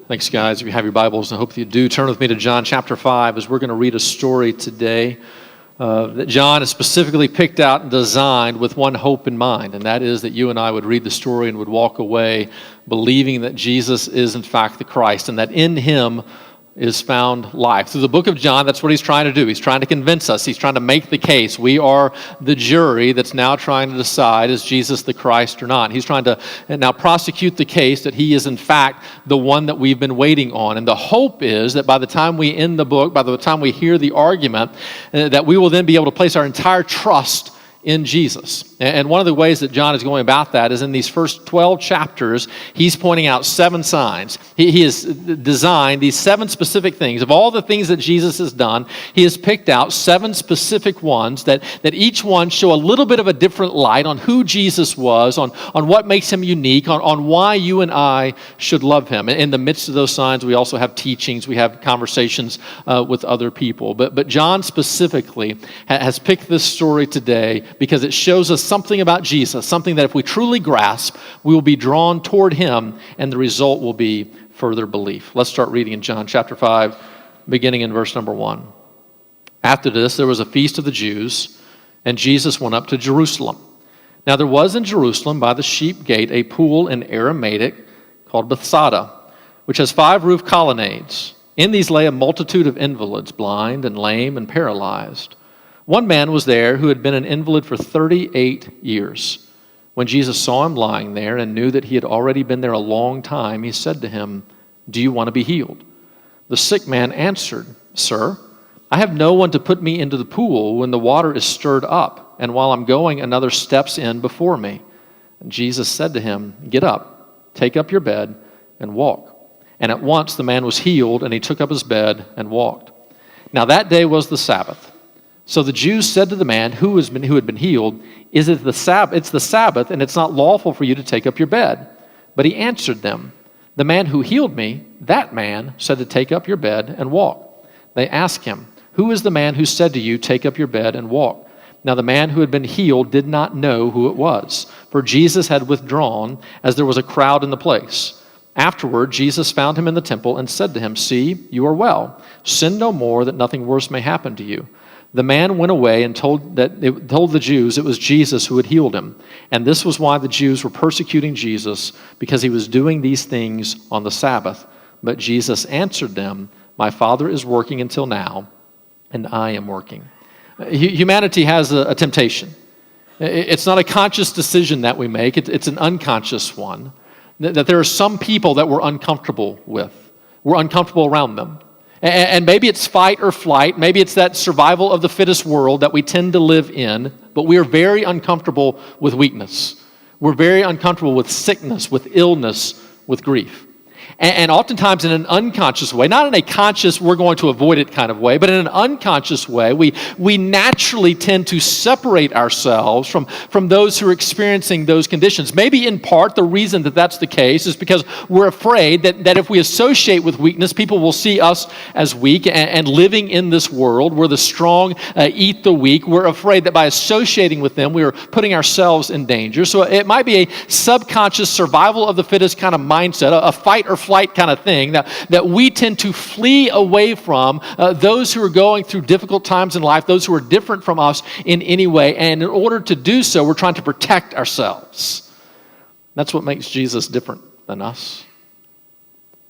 Thanks, guys. If you have your Bibles, I hope you do, turn with me to John chapter 5 as we're going to read a story today that John has specifically picked out and designed with one hope in mind, and that is that you and I would read the story and would walk away believing that Jesus is in fact the Christ and that in him is found life. Through the book of John, that's what he's trying to do. He's trying to convince us. He's trying to make the case. We are the jury that's now trying to decide, is Jesus the Christ or not? He's trying to now prosecute the case that he is in fact the one that we've been waiting on. And the hope is that by the time we end the book, by the time we hear the argument, that we will then be able to place our entire trust in Jesus. And one of the ways that John is going about that is in these first 12 chapters, he's pointing out 7 signs. He has designed these 7 specific things. Of all the things that Jesus has done, he has picked out 7 specific ones that each one show a little bit of a different light on who Jesus was, on what makes him unique, on why you and I should love him. And in the midst of those signs, we also have teachings, we have conversations with other people. But John specifically has picked this story today because it shows us something about Jesus, something that if we truly grasp, we will be drawn toward him, and the result will be further belief. Let's start reading in John chapter 5, beginning in verse number 1. After this, there was a feast of the Jews, and Jesus went up to Jerusalem. Now there was in Jerusalem by the sheep gate a pool in Aramaic called Bethsaida, which has 5 roof colonnades. In these lay a multitude of invalids, blind and lame and paralyzed. One man was there who had been an invalid for 38 years. When Jesus saw him lying there and knew that he had already been there a long time, he said to him, "Do you want to be healed?" The sick man answered, "Sir, I have no one to put me into the pool when the water is stirred up, and while I'm going, another steps in before me." And Jesus said to him, "Get up, take up your bed, and walk." And at once the man was healed, and he took up his bed and walked. Now that day was the Sabbath. So the Jews said to the man who had been healed, "It's the Sabbath, and it's not lawful for you to take up your bed." But he answered them, "The man who healed me, that man said to take up your bed and walk." They asked him, "Who is the man who said to you, 'Take up your bed and walk'?" Now the man who had been healed did not know who it was, for Jesus had withdrawn, as there was a crowd in the place. Afterward, Jesus found him in the temple and said to him, "See, you are well. Sin no more, that nothing worse may happen to you." The man went away and told the Jews it was Jesus who had healed him. And this was why the Jews were persecuting Jesus, because he was doing these things on the Sabbath. But Jesus answered them, "My Father is working until now, and I am working." Humanity has a temptation. It's not a conscious decision that we make. It's an unconscious one. That there are some people that we're uncomfortable with. We're uncomfortable around them. And maybe it's fight or flight. Maybe it's that survival of the fittest world that we tend to live in. But we are very uncomfortable with weakness. We're very uncomfortable with sickness, with illness, with grief. And oftentimes in an unconscious way, not in a conscious, we're going to avoid it kind of way, but in an unconscious way, we naturally tend to separate ourselves from those who are experiencing those conditions. Maybe in part, the reason that that's the case is because we're afraid that if we associate with weakness, people will see us as weak and living in this world where the strong eat the weak. We're afraid that by associating with them, we are putting ourselves in danger. So it might be a subconscious survival of the fittest kind of mindset, a fight or flight kind of thing, that we tend to flee away from those who are going through difficult times in life, those who are different from us in any way. And in order to do so, we're trying to protect ourselves. That's what makes Jesus different than us.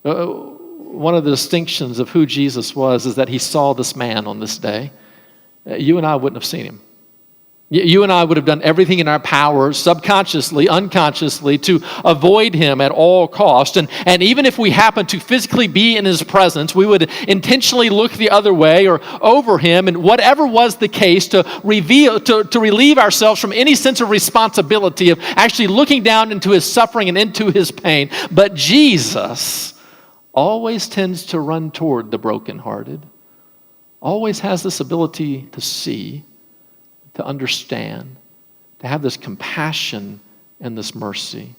One of the distinctions of who Jesus was is that he saw this man on this day. You and I wouldn't have seen him. You and I would have done everything in our power, subconsciously, unconsciously, to avoid him at all costs. And even if we happen to physically be in his presence, we would intentionally look the other way or over him, and whatever was the case, to relieve ourselves from any sense of responsibility of actually looking down into his suffering and into his pain. But Jesus always tends to run toward the brokenhearted, always has this ability to see, to understand, to have this compassion and this mercy.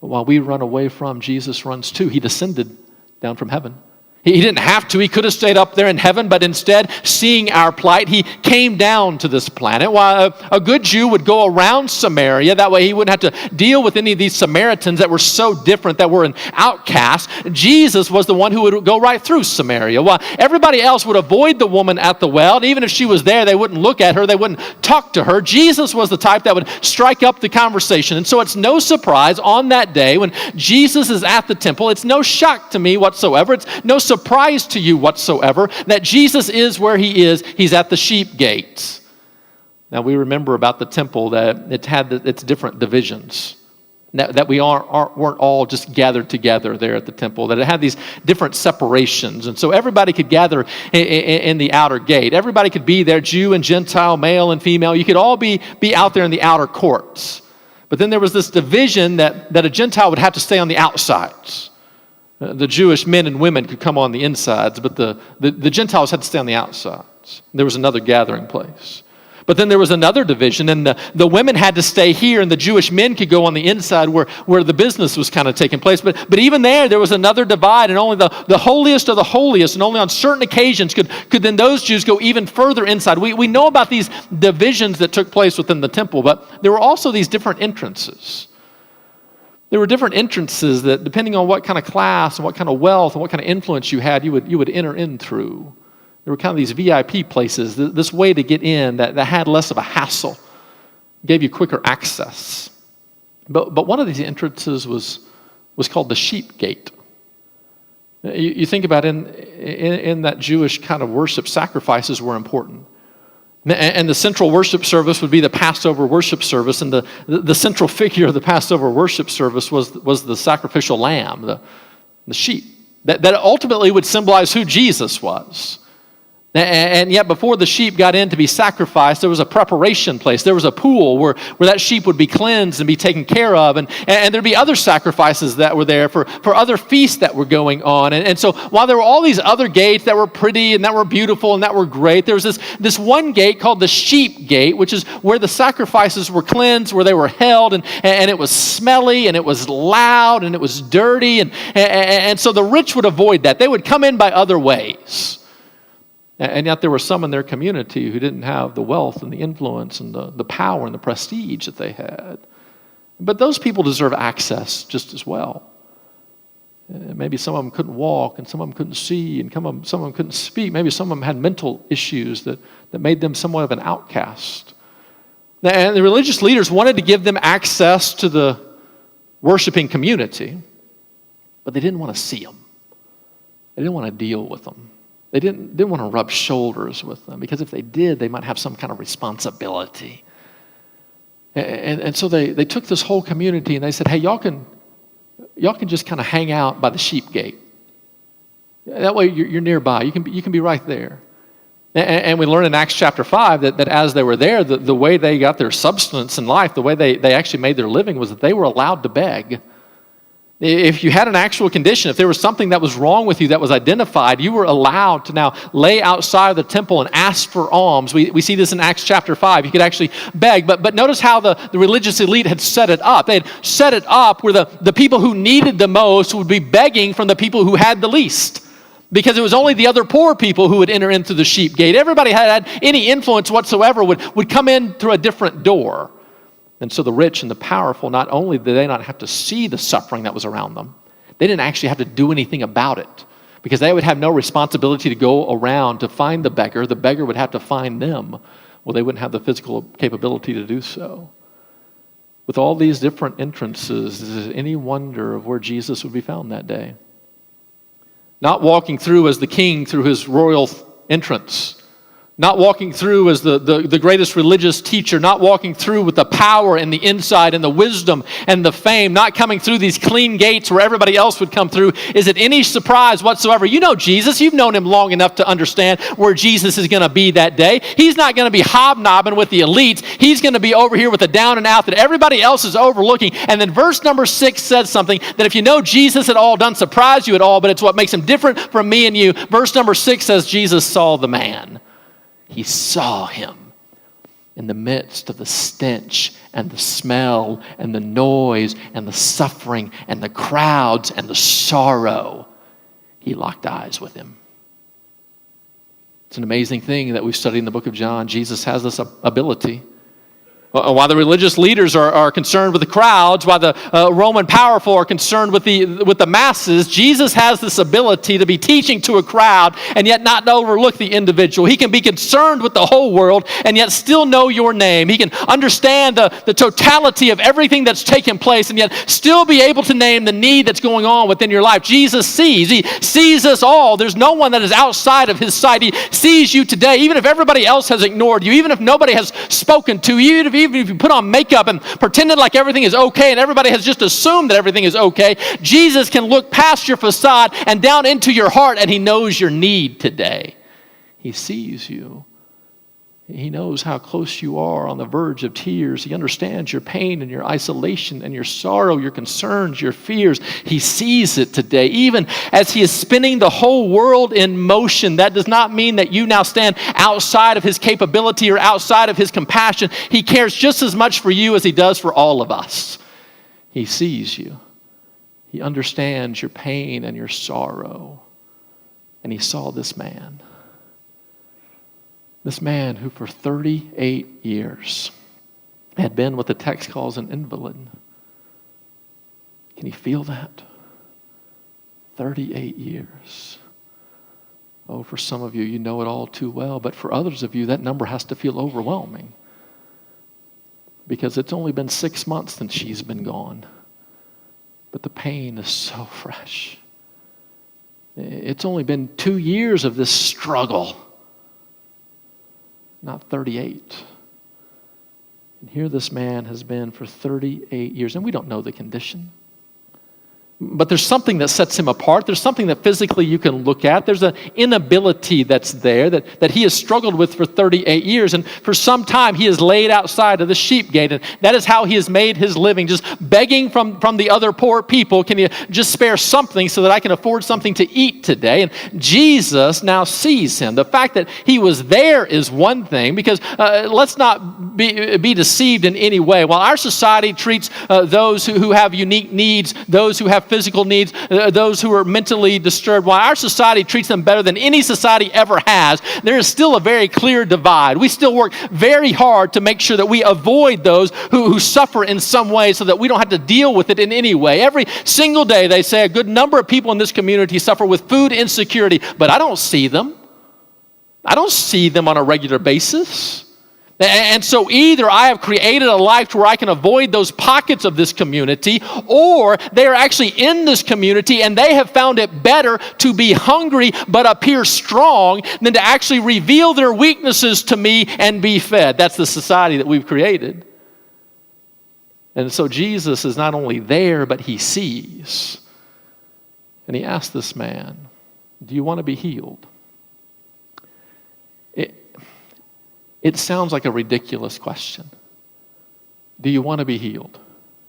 But while we run away from, Jesus runs too. He descended down from heaven. He didn't have to. He could have stayed up there in heaven, but instead, seeing our plight, he came down to this planet. While a good Jew would go around Samaria, that way he wouldn't have to deal with any of these Samaritans that were so different, that were an outcast. Jesus was the one who would go right through Samaria. While everybody else would avoid the woman at the well, and even if she was there, they wouldn't look at her, they wouldn't talk to her. Jesus was the type that would strike up the conversation. And so it's no surprise on that day when Jesus is at the temple, it's no shock to me whatsoever. It's no surprise to you whatsoever that Jesus is where he is. He's at the sheep gates. Now we remember about the temple that it had its different divisions. That we weren't all just gathered together there at the temple, that it had these different separations. And so everybody could gather in the outer gate. Everybody could be there, Jew and Gentile, male and female. You could all be out there in the outer courts. But then there was this division that a Gentile would have to stay on the outsides. The Jewish men and women could come on the insides, but the Gentiles had to stay on the outsides. There was another gathering place. But then there was another division, and the women had to stay here, and the Jewish men could go on the inside where the business was kind of taking place. But even there was another divide, and only the holiest of the holiest, and only on certain occasions could then those Jews go even further inside. We know about these divisions that took place within the temple, but there were also these different entrances. There were different entrances that, depending on what kind of class and what kind of wealth and what kind of influence you had, you would enter in through. There were kind of these VIP places, this way to get in that had less of a hassle, gave you quicker access. But one of these entrances was called the sheep gate. You think about in that Jewish kind of worship, sacrifices were important. And the central worship service would be the Passover worship service, and the central figure of the Passover worship service was the sacrificial lamb, the sheep, that ultimately would symbolize who Jesus was. And yet before the sheep got in to be sacrificed, there was a preparation place. There was a pool where that sheep would be cleansed and be taken care of. And there'd be other sacrifices that were there for other feasts that were going on. And so while there were all these other gates that were pretty and that were beautiful and that were great, there was this one gate called the sheep gate, which is where the sacrifices were cleansed, where they were held. And it was smelly and it was loud and it was dirty. And so the rich would avoid that. They would come in by other ways. And yet there were some in their community who didn't have the wealth and the influence and the power and the prestige that they had. But those people deserve access just as well. Maybe some of them couldn't walk, and some of them couldn't see, and some of them couldn't speak. Maybe some of them had mental issues that made them somewhat of an outcast. And the religious leaders wanted to give them access to the worshiping community, but they didn't want to see them. They didn't want to deal with them. They didn't want to rub shoulders with them, because if they did, they might have some kind of responsibility. And so they took this whole community and they said, hey, y'all can just kind of hang out by the sheep gate. That way you're nearby. You can be right there. And we learn in Acts chapter 5 that as they were there, the way they got their substance in life, the way they actually made their living, was that they were allowed to beg. If you had an actual condition, if there was something that was wrong with you that was identified, you were allowed to now lay outside of the temple and ask for alms. We see this in Acts chapter 5. You could actually beg. But notice how the religious elite had set it up. They had set it up where the people who needed the most would be begging from the people who had the least. Because it was only the other poor people who would enter in through the sheep gate. Everybody had any influence whatsoever would come in through a different door. And so the rich and the powerful, not only did they not have to see the suffering that was around them, they didn't actually have to do anything about it, because they would have no responsibility to go around to find the beggar. The beggar would have to find them. Well, they wouldn't have the physical capability to do so. With all these different entrances, is it any wonder of where Jesus would be found that day? Not walking through as the king through his royal entrance. Not walking through as the greatest religious teacher, not walking through with the power and the insight and the wisdom and the fame, not coming through these clean gates where everybody else would come through. Is it any surprise whatsoever? You know Jesus. You've known him long enough to understand where Jesus is going to be that day. He's not going to be hobnobbing with the elites. He's going to be over here with the down and out that everybody else is overlooking. And then verse number 6 says something that if you know Jesus at all, doesn't surprise you at all, but it's what makes him different from me and you. Verse number 6 says Jesus saw the man. He saw him in the midst of the stench and the smell and the noise and the suffering and the crowds and the sorrow. he locked eyes with him. It's an amazing thing that we've studied in the book of John. Jesus has this ability. While the religious leaders are concerned with the crowds, while the Roman powerful are concerned with the masses, Jesus has this ability to be teaching to a crowd and yet not overlook the individual. He can be concerned with the whole world and yet still know your name. He can understand the totality of everything that's taken place and yet still be able to name the need that's going on within your life. Jesus sees. He sees us all. There's no one that is outside of his sight. He sees you today, even if everybody else has ignored you, even if nobody has spoken to you, even if you put on makeup and pretended like everything is okay and everybody has just assumed that everything is okay, Jesus can look past your facade and down into your heart, and he knows your need today. He sees you. He knows how close you are on the verge of tears. He understands your pain and your isolation and your sorrow, your concerns, your fears. He sees it today. Even as he is spinning the whole world in motion, that does not mean that you now stand outside of his capability or outside of his compassion. He cares just as much for you as he does for all of us. He sees you. He understands your pain and your sorrow. And he saw this man. This man who for 38 years had been what the text calls an invalid. Can you feel that? 38 years. Oh, for some of you, you know it all too well, but for others of you, that number has to feel overwhelming because it's only been 6 months since she's been gone, but the pain is so fresh. It's only been 2 years of this struggle, not 38. And here this man has been for 38 years, and we don't know the condition. But there's something that sets him apart. There's something that physically you can look at. There's an inability that's there that he has struggled with for 38 years. And for some time, he is laid outside of the sheep gate. And that is how he has made his living, just begging from the other poor people. Can you just spare something so that I can afford something to eat today? And Jesus now sees him. The fact that he was there is one thing, because let's not be deceived in any way. While our society treats those who have unique needs, those who have physical needs, those who are mentally disturbed, while our society treats them better than any society ever has, there is still a very clear divide. We still work very hard to make sure that we avoid those who suffer in some way so that we don't have to deal with it in any way. Every single day they say a good number of people in this community suffer with food insecurity, but I don't see them. I don't see them on a regular basis. And so either I have created a life to where I can avoid those pockets of this community, or they are actually in this community and they have found it better to be hungry but appear strong than to actually reveal their weaknesses to me and be fed. That's the society that we've created. And so Jesus is not only there, but he sees. And he asked this man, do you want to be healed? It sounds like a ridiculous question. Do you want to be healed?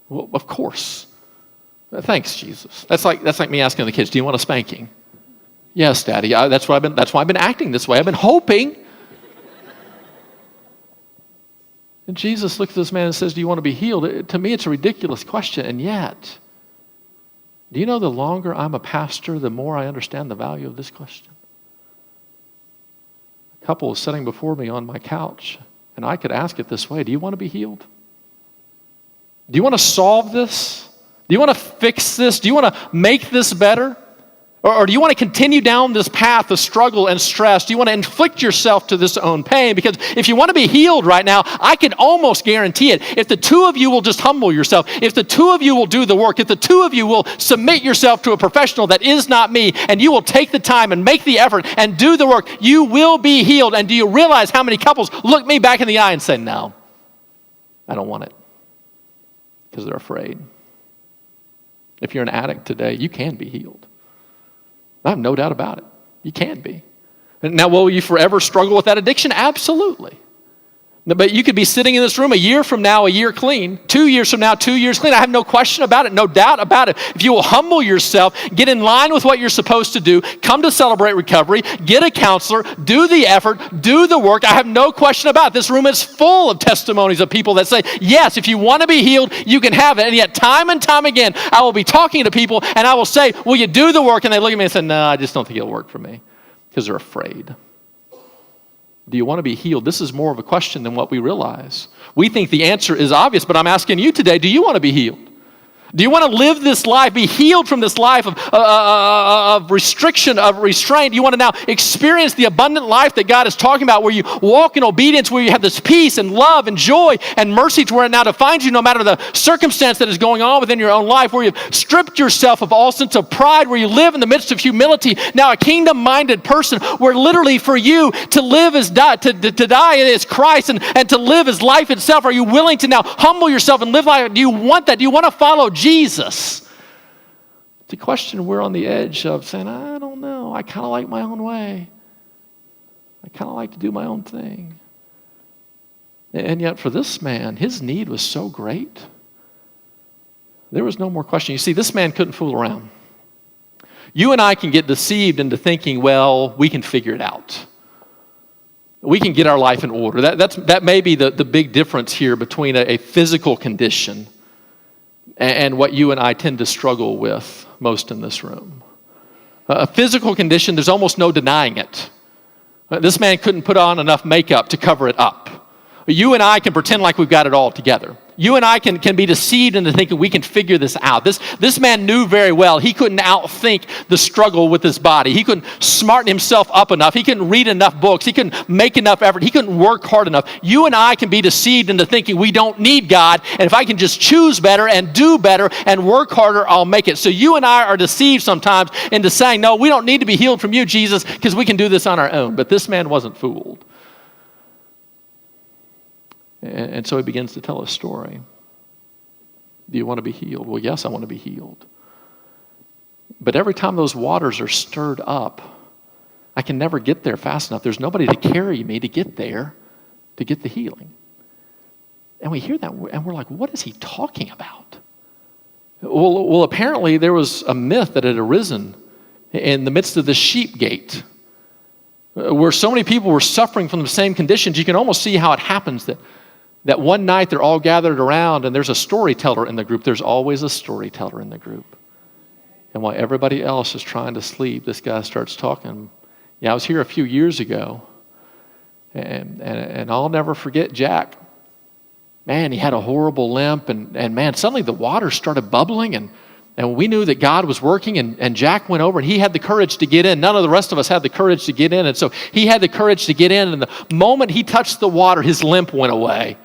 Well, of course. Thanks, Jesus. That's like me asking the kids, do you want a spanking? Yes, Daddy. That's why I've been acting this way. I've been hoping. And Jesus looks at this man and says, do you want to be healed? To me, it's a ridiculous question. And yet, do you know the longer I'm a pastor, the more I understand the value of this question? Couple was sitting before me on my couch, and I could ask it this way: do you want to be healed? Do you want to solve this? Do you want to fix this? Do you want to make this better? Or do you want to continue down this path of struggle and stress? Do you want to inflict yourself to this own pain? Because if you want to be healed right now, I can almost guarantee it. If the two of you will just humble yourself, if the two of you will do the work, if the two of you will submit yourself to a professional that is not me, and you will take the time and make the effort and do the work, you will be healed. And do you realize how many couples look me back in the eye and say, no, I don't want it, because they're afraid. If you're an addict today, you can be healed. I have no doubt about it. You can be. Now, will you forever struggle with that addiction? Absolutely. But you could be sitting in this room a year from now, a year clean. 2 years from now, 2 years clean. I have no question about it, no doubt about it. If you will humble yourself, get in line with what you're supposed to do, come to Celebrate Recovery, get a counselor, do the effort, do the work, I have no question about it. This room is full of testimonies of people that say, yes, if you want to be healed, you can have it. And yet time and time again, I will be talking to people and I will say, will you do the work? And they look at me and say, no, I just don't think it'll work for me, because they're afraid. Do you want to be healed? This is more of a question than what we realize. We think the answer is obvious, but I'm asking you today, do you want to be healed? Do you want to live this life, be healed from this life of restriction, of restraint? Do you want to now experience the abundant life that God is talking about, where you walk in obedience, where you have this peace and love and joy and mercy to where it now defines you no matter the circumstance that is going on within your own life, where you've stripped yourself of all sense of pride, where you live in the midst of humility, now a kingdom-minded person, where literally for you to live is die, to die is Christ, and to live is life itself. Are you willing to now humble yourself and live life? Do you want that? Do you want to follow Jesus? It's a question we're on the edge of saying, I don't know. I kind of like my own way. I kind of like to do my own thing. And yet for this man, his need was so great. There was no more question. You see, this man couldn't fool around. You and I can get deceived into thinking, well, we can figure it out. We can get our life in order. That may be the big difference here between a physical condition and what you and I tend to struggle with most in this room. A physical condition, there's almost no denying it. This man couldn't put on enough makeup to cover it up. You and I can pretend like we've got it all together. You and I can be deceived into thinking we can figure this out. This man knew very well he couldn't outthink the struggle with his body. He couldn't smarten himself up enough. He couldn't read enough books. He couldn't make enough effort. He couldn't work hard enough. You and I can be deceived into thinking we don't need God, and if I can just choose better and do better and work harder, I'll make it. So you and I are deceived sometimes into saying, no, we don't need to be healed from you, Jesus, because we can do this on our own. But this man wasn't fooled. And so he begins to tell a story. Do you want to be healed? Well, yes, I want to be healed. But every time those waters are stirred up, I can never get there fast enough. There's nobody to carry me to get there, to get the healing. And we hear that, and we're like, what is he talking about? Well, apparently there was a myth that had arisen in the midst of the sheep gate, where so many people were suffering from the same conditions. You can almost see how it happens that one night they're all gathered around and there's a storyteller in the group. There's always a storyteller in the group. And while everybody else is trying to sleep, this guy starts talking. Yeah, I was here a few years ago, and I'll never forget Jack. Man, he had a horrible limp, and man, suddenly the water started bubbling, and we knew that God was working, and Jack went over, and he had the courage to get in. None of the rest of us had the courage to get in, and so he had the courage to get in, and the moment he touched the water, his limp went away.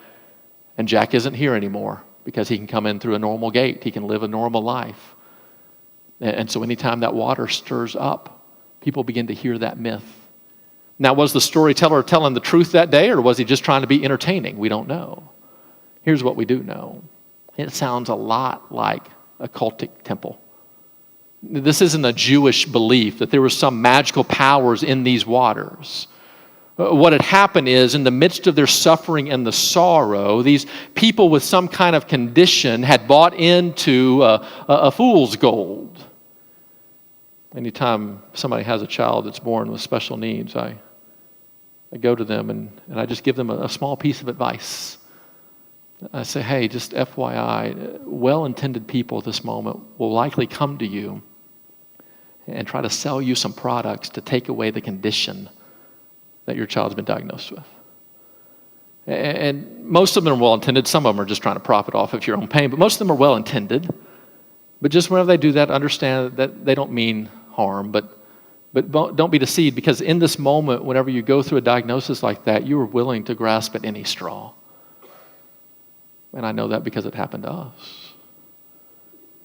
And Jack isn't here anymore because he can come in through a normal gate. He can live a normal life. And so anytime that water stirs up, people begin to hear that myth. Now, was the storyteller telling the truth that day, or was he just trying to be entertaining? We don't know. Here's what we do know. It sounds a lot like a cultic temple. This isn't a Jewish belief that there was some magical powers in these waters. What had happened is, in the midst of their suffering and the sorrow, these people with some kind of condition had bought into a fool's gold. Anytime somebody has a child that's born with special needs, I go to them and I just give them a small piece of advice. I say, hey, just FYI, well-intended people at this moment will likely come to you and try to sell you some products to take away the condition that your child's been diagnosed with. And most of them are well-intended. Some of them are just trying to profit off of your own pain, but most of them are well-intended. But just whenever they do that, understand that they don't mean harm, but don't be deceived, because in this moment, whenever you go through a diagnosis like that, you are willing to grasp at any straw. And I know that because it happened to us,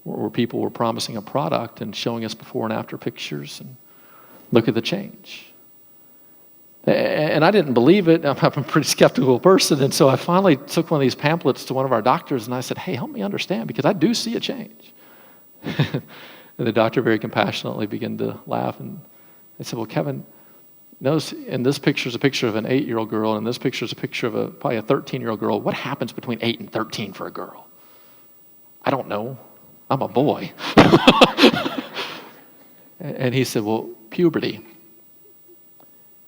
where people were promising a product and showing us before and after pictures, and look at the change. And I didn't believe it. I'm a pretty skeptical person, and so I finally took one of these pamphlets to one of our doctors, and I said, hey, help me understand, because I do see a change. And the doctor very compassionately began to laugh, and I said, well, Kevin, Notice in this picture is a picture of an 8-year-old girl, and in this picture is a picture of probably a 13-year-old girl. What happens between 8 and 13 for a girl? I don't know. I'm a boy. And he said, well, puberty.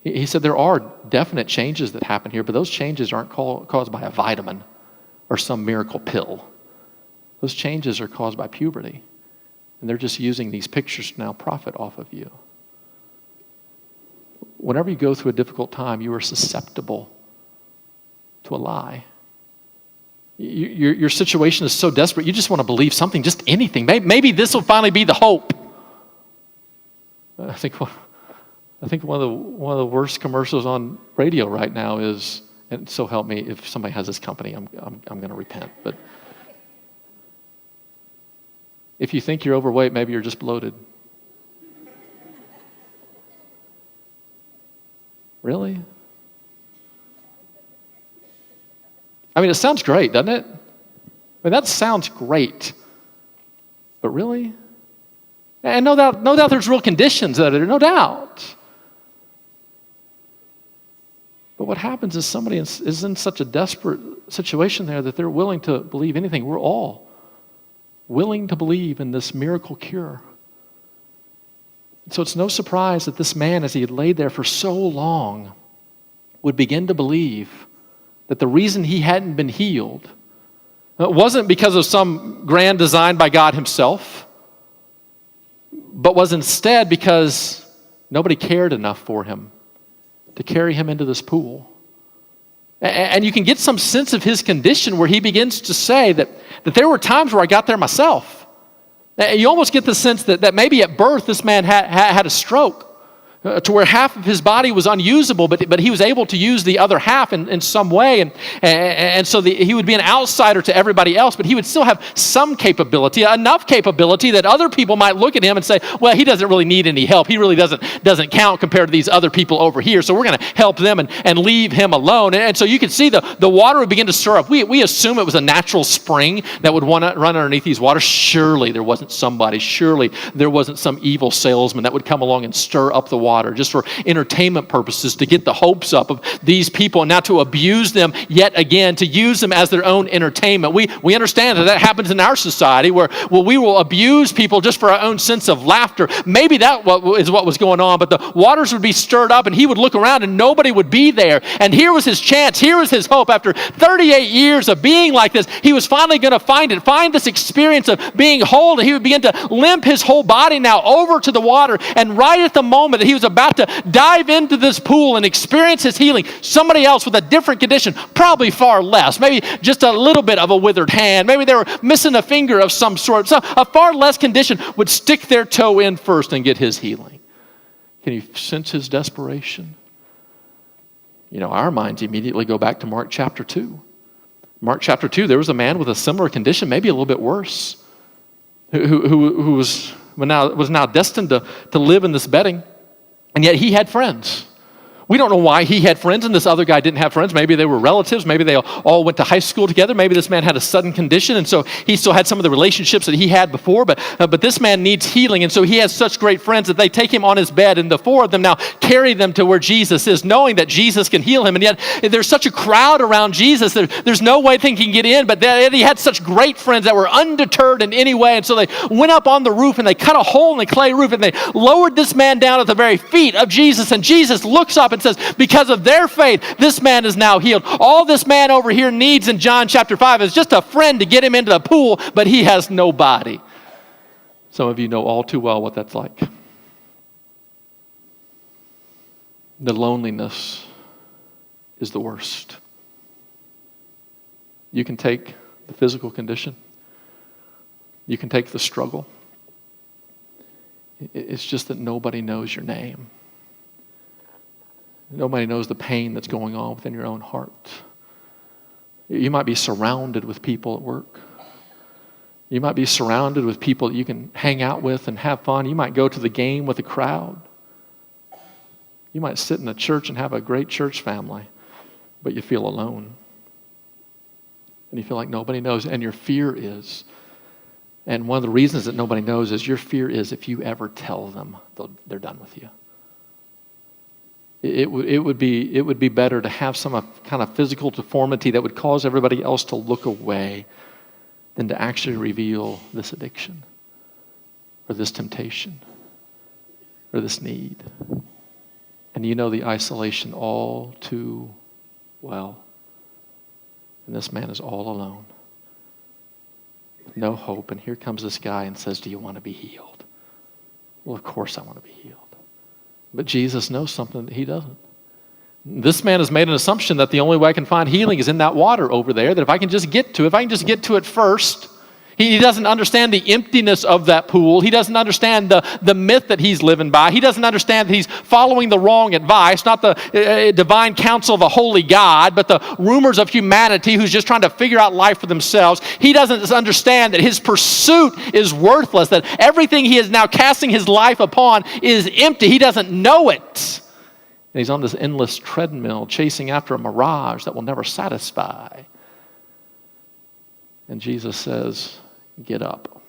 He said there are definite changes that happen here, but those changes aren't caused by a vitamin or some miracle pill. Those changes are caused by puberty. And they're just using these pictures to now profit off of you. Whenever you go through a difficult time, you are susceptible to a lie. Your situation is so desperate, you just want to believe something, just anything. Maybe this will finally be the hope. I think one of the worst commercials on radio right now is, and so help me, if somebody has this company, I'm going to repent. But if you think you're overweight, maybe you're just bloated. Really? I mean, it sounds great, doesn't it? I mean, that sounds great. But really? And no doubt there's real conditions that are, no doubt. But what happens is somebody is in such a desperate situation there that they're willing to believe anything. We're all willing to believe in this miracle cure. So it's no surprise that this man, as he had laid there for so long, would begin to believe that the reason he hadn't been healed wasn't because of some grand design by God himself, but was instead because nobody cared enough for him to carry him into this pool. And you can get some sense of his condition where he begins to say that there were times where I got there myself. You almost get the sense that maybe at birth this man had a stroke to where half of his body was unusable, but he was able to use the other half in some way. And so he would be an outsider to everybody else, but he would still have some capability, enough capability that other people might look at him and say, well, he doesn't really need any help. He really doesn't count compared to these other people over here. So we're going to help them and leave him alone. And so you can see the water would begin to stir up. We assume it was a natural spring that would run underneath these waters. Surely there wasn't some evil salesman that would come along and stir up the water just for entertainment purposes, to get the hopes up of these people and now to abuse them yet again, to use them as their own entertainment. We understand that happens in our society where we will abuse people just for our own sense of laughter. Maybe that is what was going on, but the waters would be stirred up and he would look around and nobody would be there. And here was his chance. Here was his hope. After 38 years of being like this, he was finally going to find this experience of being whole, and he would begin to limp his whole body now over to the water. And right at the moment that he was about to dive into this pool and experience his healing, somebody else with a different condition, probably far less, maybe just a little bit of a withered hand, maybe they were missing a finger of some sort, so a far less condition, would stick their toe in first and get his healing. Can you sense his desperation? Our minds immediately go back to Mark chapter 2. Mark chapter 2, there was a man with a similar condition, maybe a little bit worse, who was now destined to live in this bedding. And yet he had friends. We don't know why he had friends and this other guy didn't have friends. Maybe they were relatives. Maybe they all went to high school together. Maybe this man had a sudden condition, and so he still had some of the relationships that he had before, but this man needs healing, and so he has such great friends that they take him on his bed, and the four of them now carry them to where Jesus is, knowing that Jesus can heal him. And yet there's such a crowd around Jesus that there's no way they can get in, but he had such great friends that were undeterred in any way, and so they went up on the roof and they cut a hole in the clay roof and they lowered this man down at the very feet of Jesus, and Jesus looks up and says, because of their faith, this man is now healed. All this man over here needs in John chapter 5 is just a friend to get him into the pool, but he has nobody. Some of you know all too well what that's like. The loneliness is the worst. You can take the physical condition. You can take the struggle. It's just that nobody knows your name. Nobody knows the pain that's going on within your own heart. You might be surrounded with people at work. You might be surrounded with people that you can hang out with and have fun. You might go to the game with a crowd. You might sit in a church and have a great church family, but you feel alone. And you feel like nobody knows. And your fear is, and one of the reasons that nobody knows, is your fear is if you ever tell them, they're done with you. It would be better to have some kind of physical deformity that would cause everybody else to look away than to actually reveal this addiction or this temptation or this need. And you know the isolation all too well. And this man is all alone. No hope. And here comes this guy and says, do you want to be healed? Well, of course I want to be healed. But Jesus knows something that he doesn't. This man has made an assumption that the only way I can find healing is in that water over there, that if I can just get to it first. He doesn't understand the emptiness of that pool. He doesn't understand the myth that he's living by. He doesn't understand that he's following the wrong advice, not the divine counsel of a holy God, but the rumors of humanity who's just trying to figure out life for themselves. He doesn't understand that his pursuit is worthless, that everything he is now casting his life upon is empty. He doesn't know it. And he's on this endless treadmill chasing after a mirage that will never satisfy. And Jesus says, get up.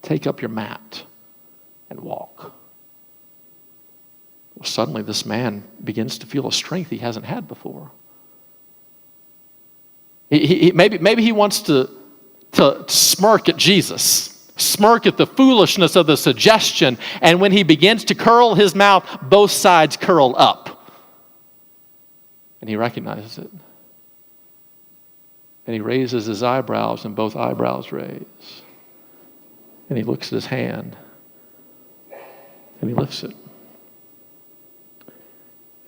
Take up your mat and walk. Well, suddenly this man begins to feel a strength he hasn't had before. Maybe he wants to smirk at Jesus, smirk at the foolishness of the suggestion, and when he begins to curl his mouth, both sides curl up. And he recognizes it. And he raises his eyebrows, and both eyebrows raise. And he looks at his hand, and he lifts it.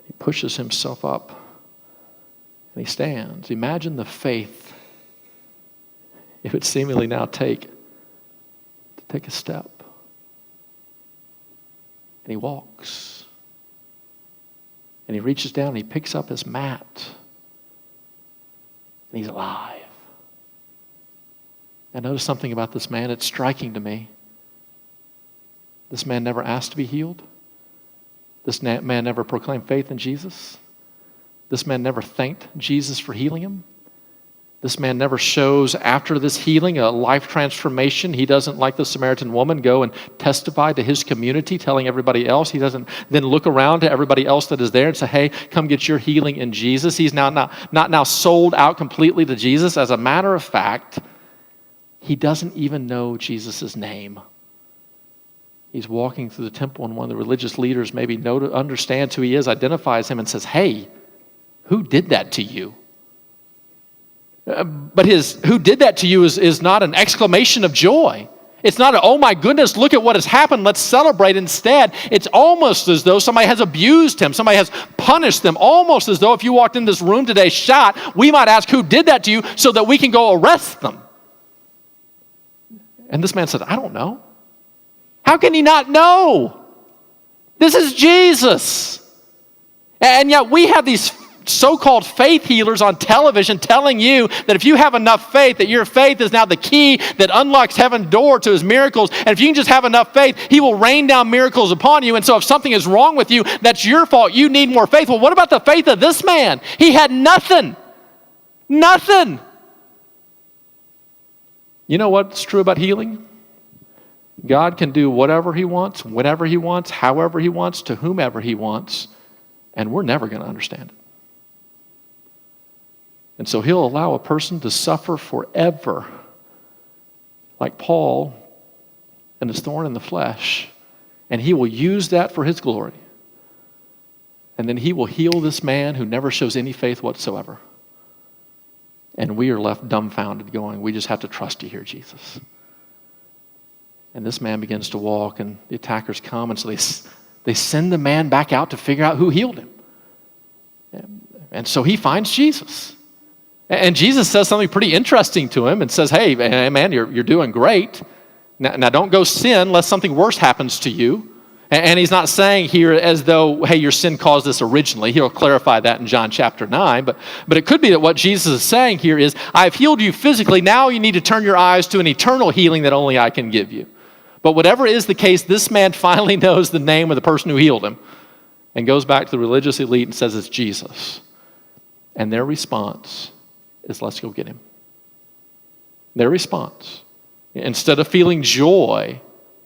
He pushes himself up, and he stands. Imagine the faith it would seemingly now take to take a step. And he walks. And he reaches down, and he picks up his mat. And he's alive. I noticed something about this man. It's striking to me. This man never asked to be healed. This man never proclaimed faith in Jesus. This man never thanked Jesus for healing him. This man never shows, after this healing, a life transformation. He doesn't, like the Samaritan woman, go and testify to his community, telling everybody else. He doesn't then look around to everybody else that is there and say, hey, come get your healing in Jesus. He's not now sold out completely to Jesus. As a matter of fact, he doesn't even know Jesus' name. He's walking through the temple, and one of the religious leaders maybe understands who he is, identifies him, and says, hey, who did that to you? But his who did that to you is not an exclamation of joy. It's not oh my goodness, look at what has happened, let's celebrate. Instead, it's almost as though somebody has abused him, somebody has punished them, almost as though if you walked in this room today shot, we might ask who did that to you so that we can go arrest them. And this man said, I don't know. How can he not know? This is Jesus. And yet we have these so-called faith healers on television telling you that if you have enough faith, that your faith is now the key that unlocks heaven's door to his miracles. And if you can just have enough faith, he will rain down miracles upon you. And so if something is wrong with you, that's your fault. You need more faith. Well, what about the faith of this man? He had nothing. Nothing. You know what's true about healing? God can do whatever he wants, whenever he wants, however he wants, to whomever he wants, and we're never going to understand it. And so he'll allow a person to suffer forever, like Paul and his thorn in the flesh, and he will use that for his glory. And then he will heal this man who never shows any faith whatsoever. And we are left dumbfounded going, we just have to trust you here, Jesus. And this man begins to walk, and the attackers come, and so they send the man back out to figure out who healed him. And so he finds Jesus. And Jesus says something pretty interesting to him and says, hey, man, you're doing great. Now don't go sin lest something worse happens to you. And he's not saying here as though, hey, your sin caused this originally. He'll clarify that in John chapter 9. But it could be that what Jesus is saying here is, I've healed you physically. Now you need to turn your eyes to an eternal healing that only I can give you. But whatever is the case, this man finally knows the name of the person who healed him and goes back to the religious elite and says it's Jesus. And their response is, let's go get him. Their response, instead of feeling joy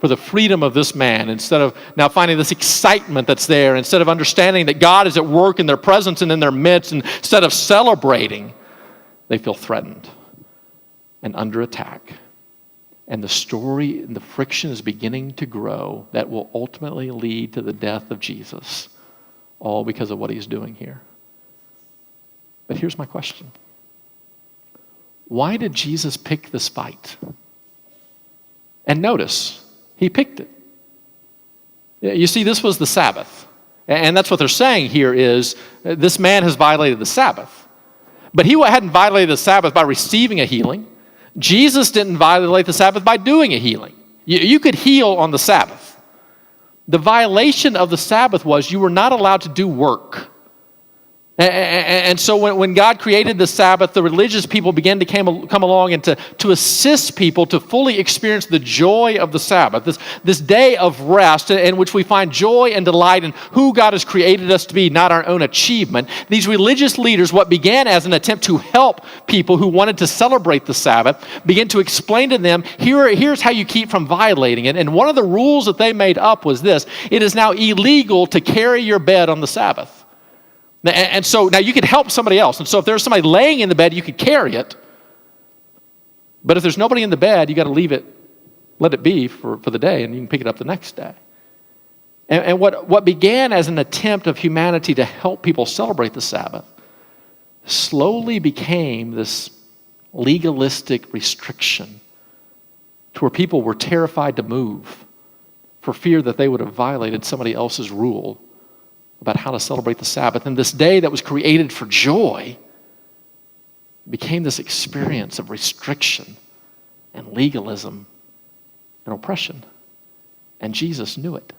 for the freedom of this man, instead of now finding this excitement that's there, instead of understanding that God is at work in their presence and in their midst, and instead of celebrating, they feel threatened and under attack. And the story and the friction is beginning to grow that will ultimately lead to the death of Jesus, all because of what he's doing here. But here's my question. Why did Jesus pick this fight? And notice, he picked it. You see, this was the Sabbath. And that's what they're saying here is, this man has violated the Sabbath. But he hadn't violated the Sabbath by receiving a healing. Jesus didn't violate the Sabbath by doing a healing. You could heal on the Sabbath. The violation of the Sabbath was you were not allowed to do work. And so when God created the Sabbath, the religious people began to come along and to assist people to fully experience the joy of the Sabbath, this day of rest in which we find joy and delight in who God has created us to be, not our own achievement. These religious leaders, what began as an attempt to help people who wanted to celebrate the Sabbath, began to explain to them, here's how you keep from violating it. And one of the rules that they made up was this: it is now illegal to carry your bed on the Sabbath. And so now you could help somebody else. And so if there's somebody laying in the bed, you could carry it. But if there's nobody in the bed, you got to leave it, let it be for the day, and you can pick it up the next day. And what began as an attempt of humanity to help people celebrate the Sabbath slowly became this legalistic restriction to where people were terrified to move for fear that they would have violated somebody else's rule about how to celebrate the Sabbath. And this day that was created for joy became this experience of restriction and legalism and oppression. And Jesus knew it.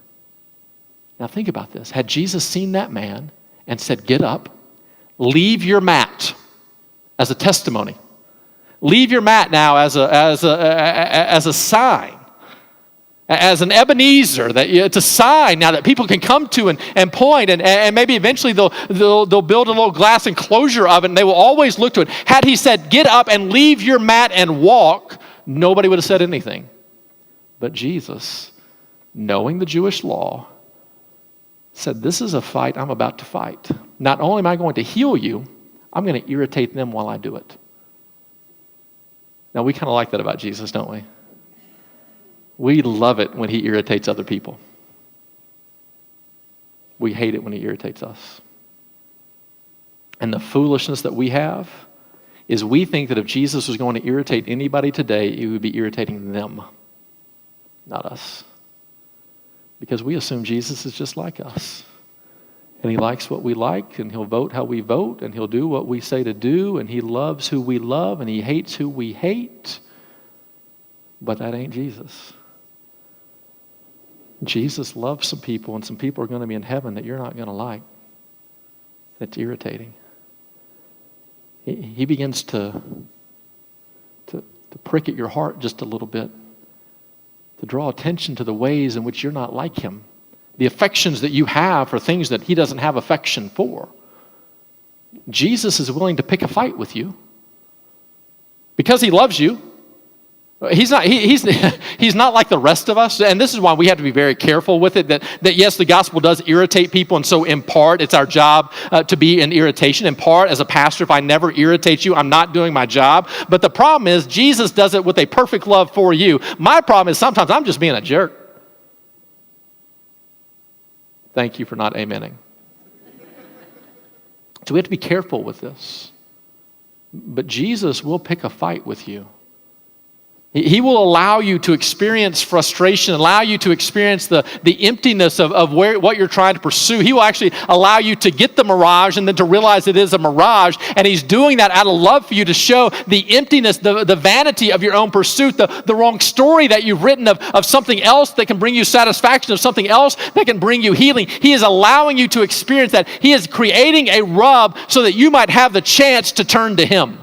Now think about this. Had Jesus seen that man and said, "Get up, leave your mat," as a testimony. Leave your mat now as a sign. As an Ebenezer, that it's a sign now that people can come to and point, and maybe eventually they'll build a little glass enclosure of it, and they will always look to it. Had he said, "Get up and leave your mat and walk," nobody would have said anything. But Jesus, knowing the Jewish law, said, "This is a fight I'm about to fight. Not only am I going to heal you, I'm going to irritate them while I do it." Now we kind of like that about Jesus, don't we? We love it when he irritates other people. We hate it when he irritates us. And the foolishness that we have is we think that if Jesus was going to irritate anybody today, he would be irritating them, not us. Because we assume Jesus is just like us. And he likes what we like, and he'll vote how we vote, and he'll do what we say to do, and he loves who we love, and he hates who we hate. But that ain't Jesus. Jesus loves some people, and some people are going to be in heaven that you're not going to like. That's irritating. He begins to prick at your heart just a little bit, to draw attention to the ways in which you're not like him, the affections that you have for things that he doesn't have affection for. Jesus is willing to pick a fight with you because he loves you. He's not like the rest of us, and this is why we have to be very careful with it, that yes, the gospel does irritate people, and so in part, it's our job to be an irritation. In part, as a pastor, if I never irritate you, I'm not doing my job. But the problem is, Jesus does it with a perfect love for you. My problem is sometimes I'm just being a jerk. Thank you for not amening. So we have to be careful with this. But Jesus will pick a fight with you. He will allow you to experience frustration, allow you to experience the emptiness of what you're trying to pursue. He will actually allow you to get the mirage and then to realize it is a mirage. And he's doing that out of love for you to show the emptiness, the vanity of your own pursuit, the wrong story that you've written of something else that can bring you satisfaction, of something else that can bring you healing. He is allowing you to experience that. He is creating a rub so that you might have the chance to turn to him.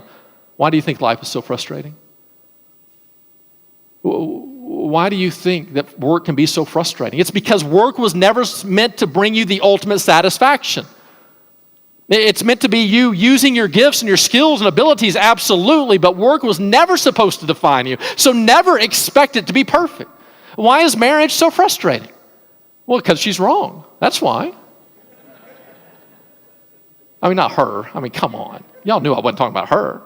Why do you think life is so frustrating? Why do you think that work can be so frustrating? It's because work was never meant to bring you the ultimate satisfaction. It's meant to be you using your gifts and your skills and abilities, absolutely, but work was never supposed to define you. So never expect it to be perfect. Why is marriage so frustrating? Well, because she's wrong. That's why. I mean, not her. I mean, come on. Y'all knew I wasn't talking about her.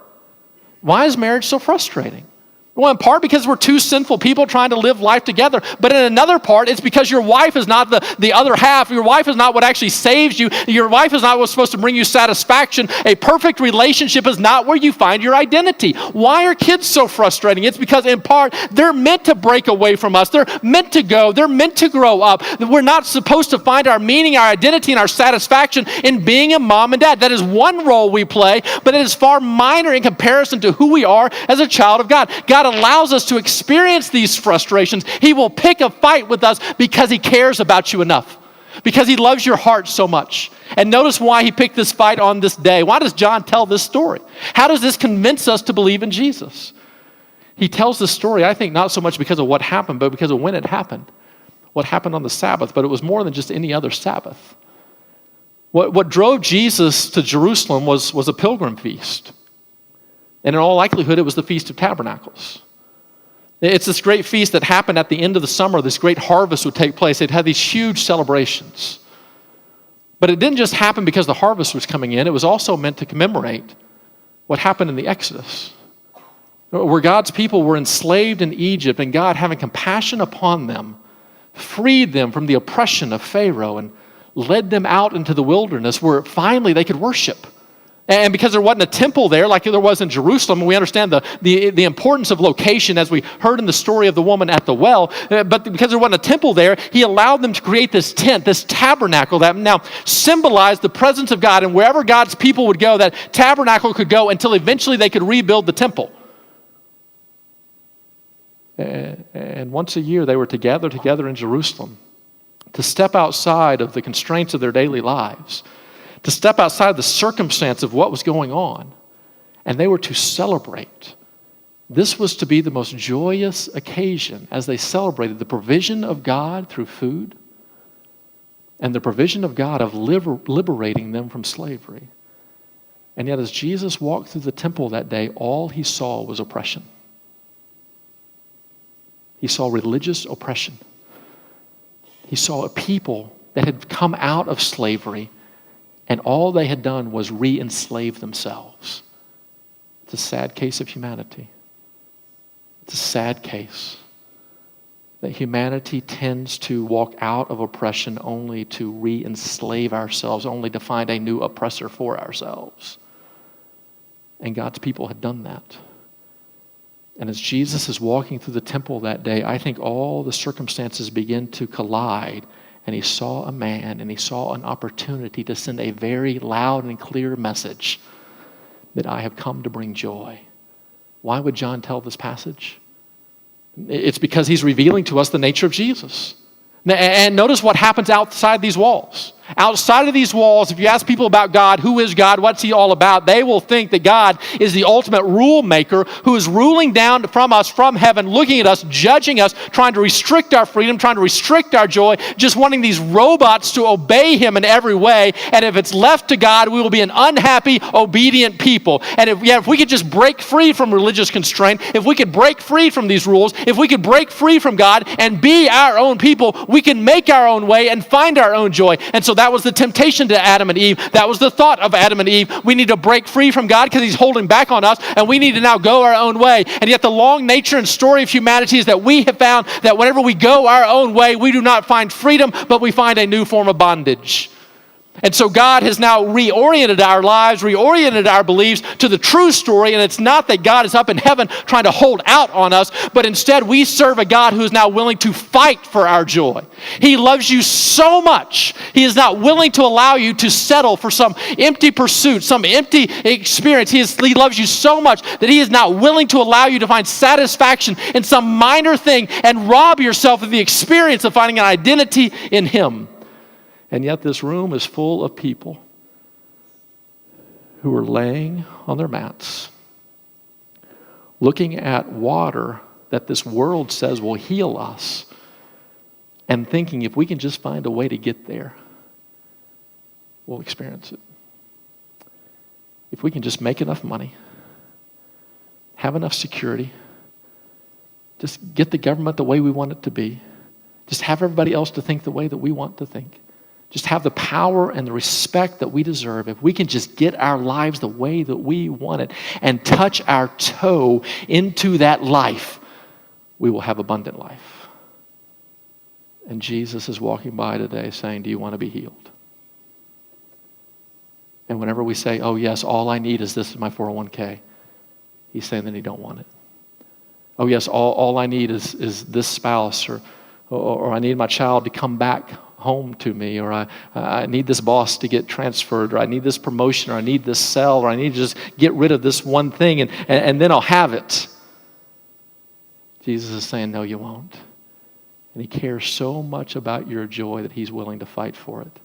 Why is marriage so frustrating? Well, in part because we're two sinful people trying to live life together. But in another part, it's because your wife is not the other half. Your wife is not what actually saves you. Your wife is not what's supposed to bring you satisfaction. A perfect relationship is not where you find your identity. Why are kids so frustrating? It's because in part, they're meant to break away from us. They're meant to go. They're meant to grow up. We're not supposed to find our meaning, our identity, and our satisfaction in being a mom and dad. That is one role we play, but it is far minor in comparison to who we are as a child of God. God allows us to experience these frustrations. He will pick a fight with us because he cares about you enough, because he loves your heart so much. And notice why he picked this fight on this day. Why does John tell this story? How does this convince us to believe in Jesus? He tells this story, I think, not so much because of what happened, but because of when it happened. What happened on the Sabbath, but it was more than just any other Sabbath. What drove Jesus to Jerusalem was a pilgrim feast. And in all likelihood, it was the Feast of Tabernacles. It's this great feast that happened at the end of the summer. This great harvest would take place. They'd have these huge celebrations. But it didn't just happen because the harvest was coming in. It was also meant to commemorate what happened in the Exodus, where God's people were enslaved in Egypt, and God, having compassion upon them, freed them from the oppression of Pharaoh and led them out into the wilderness where finally they could worship. And because there wasn't a temple there like there was in Jerusalem, and we understand the importance of location as we heard in the story of the woman at the well, but because there wasn't a temple there, he allowed them to create this tent, this tabernacle that now symbolized the presence of God. And wherever God's people would go, that tabernacle could go until eventually they could rebuild the temple. And once a year they were to gather together in Jerusalem to step outside of the constraints of their daily lives, to step outside the circumstance of what was going on, and they were to celebrate. This was to be the most joyous occasion as they celebrated the provision of God through food and the provision of God of liberating them from slavery. And yet as Jesus walked through the temple that day, all he saw was oppression. He saw religious oppression. He saw a people that had come out of slavery, and all they had done was re-enslave themselves. It's a sad case of humanity. It's a sad case that humanity tends to walk out of oppression only to re-enslave ourselves, only to find a new oppressor for ourselves. And God's people had done that. And as Jesus is walking through the temple that day, I think all the circumstances begin to collide. And he saw a man, and he saw an opportunity to send a very loud and clear message that I have come to bring joy. Why would John tell this passage? It's because he's revealing to us the nature of Jesus. And notice what happens outside these walls. Outside of these walls, if you ask people about God, who is God, what's he all about, they will think that God is the ultimate rule maker who is ruling down from us from heaven, looking at us, judging us, trying to restrict our freedom, trying to restrict our joy, just wanting these robots to obey him in every way. And if it's left to God, we will be an unhappy, obedient people. And if we could just break free from religious constraint, if we could break free from these rules, if we could break free from God and be our own people, we can make our own way and find our own joy. And so that was the temptation to Adam and Eve. That was the thought of Adam and Eve. We need to break free from God because he's holding back on us, and we need to now go our own way. And yet the long nature and story of humanity is that we have found that whenever we go our own way, we do not find freedom, but we find a new form of bondage. And so God has now reoriented our lives, reoriented our beliefs to the true story. And it's not that God is up in heaven trying to hold out on us, but instead we serve a God who is now willing to fight for our joy. He loves you so much. He is not willing to allow you to settle for some empty pursuit, some empty experience. He loves you so much that he is not willing to allow you to find satisfaction in some minor thing and rob yourself of the experience of finding an identity in him. And yet this room is full of people who are laying on their mats, looking at water that this world says will heal us, and thinking if we can just find a way to get there, we'll experience it. If we can just make enough money, have enough security, Just get the government the way we want it to be. Just have everybody else to think the way that we want to think. Just have the power and the respect that we deserve. If we can just get our lives the way that we want it and touch our toe into that life, we will have abundant life. And Jesus is walking by today saying, do you want to be healed? And whenever we say, oh yes, all I need is this in my 401k, he's saying that he don't want it. Oh yes, all I need is this spouse, or I need my child to come back home to me, or I need this boss to get transferred, or I need this promotion, or I need this sale, or I need to just get rid of this one thing, and then I'll have it. Jesus is saying, no, you won't. And he cares so much about your joy that he's willing to fight for it.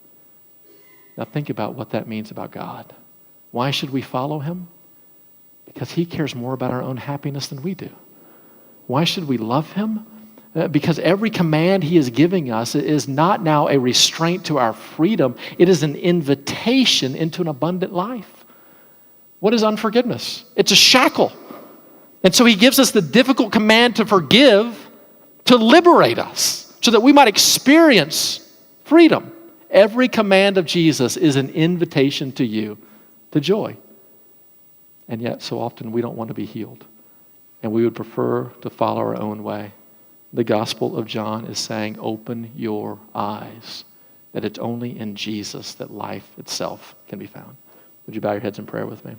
Now think about what that means about God. Why should we follow him? Because he cares more about our own happiness than we do. Why should we love him? Because every command he is giving us is not now a restraint to our freedom. It is an invitation into an abundant life. What is unforgiveness? It's a shackle. And so he gives us the difficult command to forgive, to liberate us, so that we might experience freedom. Every command of Jesus is an invitation to you to joy. And yet, so often we don't want to be healed. And we would prefer to follow our own way. The Gospel of John is saying, open your eyes, that it's only in Jesus that life itself can be found. Would you bow your heads in prayer with me?